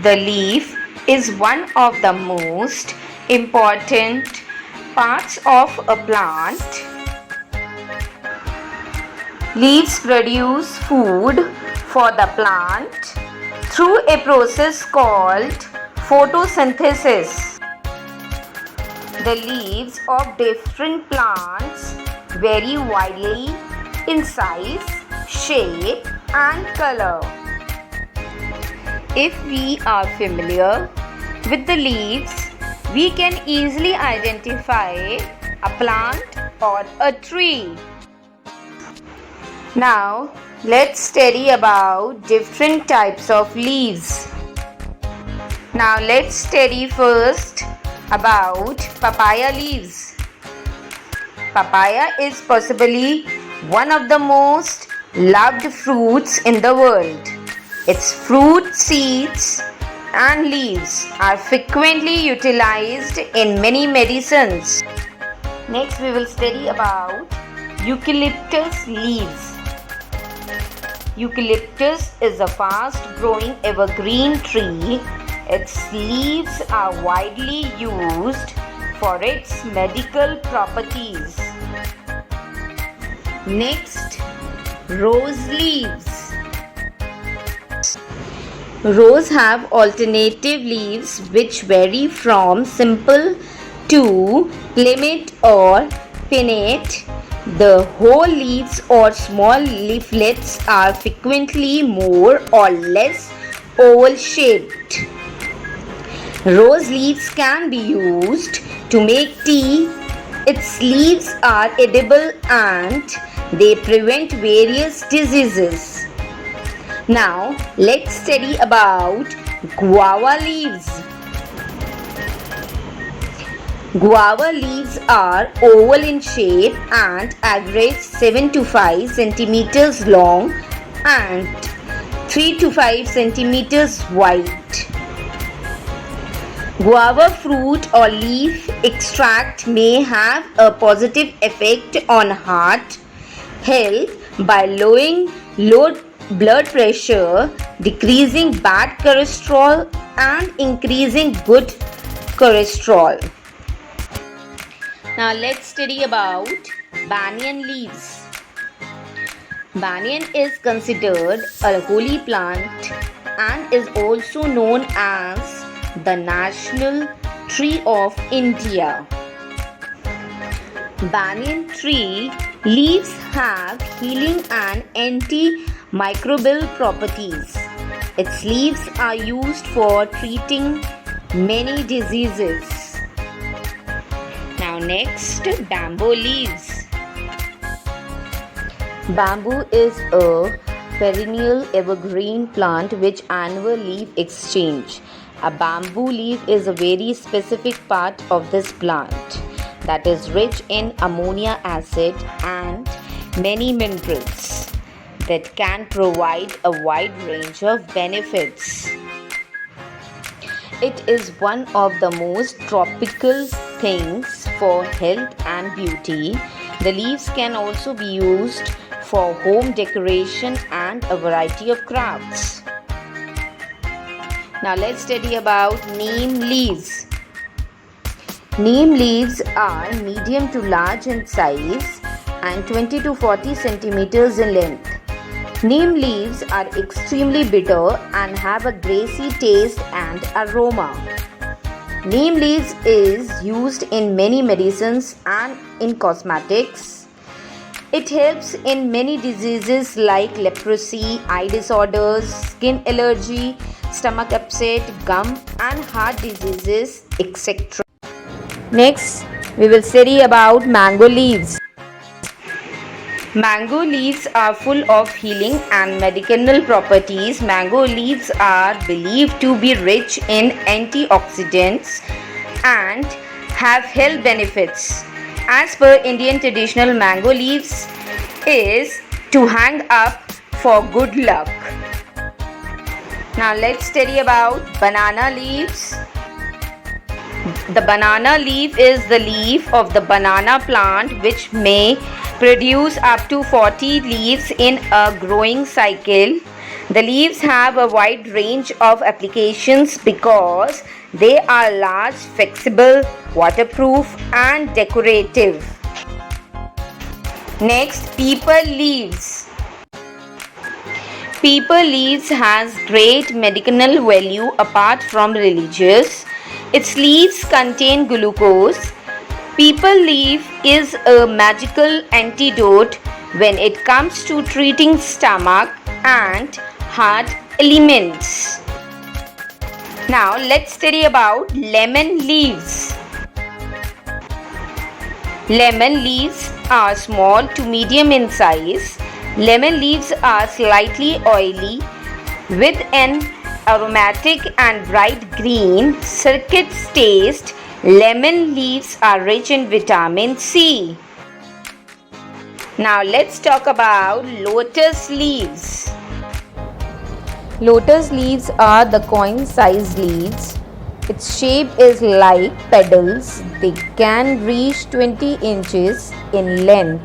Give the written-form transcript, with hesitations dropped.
The leaf is one of the most important parts of a plant. Leaves produce food for the plant through a process called photosynthesis. The leaves of different plants vary widely in size, shape, and color. If we are familiar with the leaves, we can easily identify a plant or a tree. Now, let's study about different types of leaves. Now, let's study first about papaya leaves. Papaya is possibly one of the most loved fruits in the world. Its fruit, seeds, and leaves are frequently utilized in many medicines. Next, we will study about eucalyptus leaves. Eucalyptus is a fast-growing evergreen tree. Its leaves are widely used for its medical properties. Next, rose leaves. Rose have alternative leaves which vary from simple to plumate or pinnate. The whole leaves or small leaflets are frequently more or less oval shaped. Rose leaves can be used to make tea. Its leaves are edible and they prevent various diseases. Now, let's study about guava leaves. Guava leaves are oval in shape and average 7 to 5 centimeters long and 3 to 5 centimeters wide. Guava fruit or leaf extract may have a positive effect on heart health by lowering low blood pressure, decreasing bad cholesterol, and increasing good cholesterol. Now let's study about banyan leaves. Banyan is considered a holy plant and is also known as the national tree of India. Banyan tree leaves have healing and antimicrobial properties. Its leaves are used for treating many diseases. Now next, bamboo leaves. Bamboo is a perennial evergreen plant which annual leaf exchange. A bamboo leaf is a very specific part of this plant that is rich in amino acid and many minerals that can provide a wide range of benefits. It is one of the most tropical things for health and beauty. The leaves can also be used for home decoration and a variety of crafts. Now let's study about neem leaves. Neem leaves are medium to large in size and 20 to 40 centimeters in length. Neem leaves are extremely bitter and have a grassy taste and aroma. Neem leaves is used in many medicines and in cosmetics. It helps in many diseases like leprosy, eye disorders, skin allergy, stomach upset, gum and heart diseases, etc. Next, we will study about mango leaves. Mango leaves are full of healing and medicinal properties. Mango leaves are believed to be rich in antioxidants and have health benefits. As per Indian traditional, mango leaves is to hang up for good luck. Now let's study about banana leaves. The banana leaf is the leaf of the banana plant which may produce up to 40 leaves in a growing cycle. The leaves have a wide range of applications because they are large, flexible, waterproof, and decorative. Next, peepal leaves. Peepal leaves has great medicinal value apart from religious. Its leaves contain glucose. Peepal leaf is a magical antidote when it comes to treating stomach and heart ailments. Now let's study about lemon leaves. Lemon leaves are small to medium in size. Lemon leaves are slightly oily with an aromatic and bright green citrus taste. Lemon leaves are rich in vitamin C. Now let's talk about lotus leaves. Lotus leaves are the coin-sized leaves. Its shape is like petals. They can reach 20 inches in length.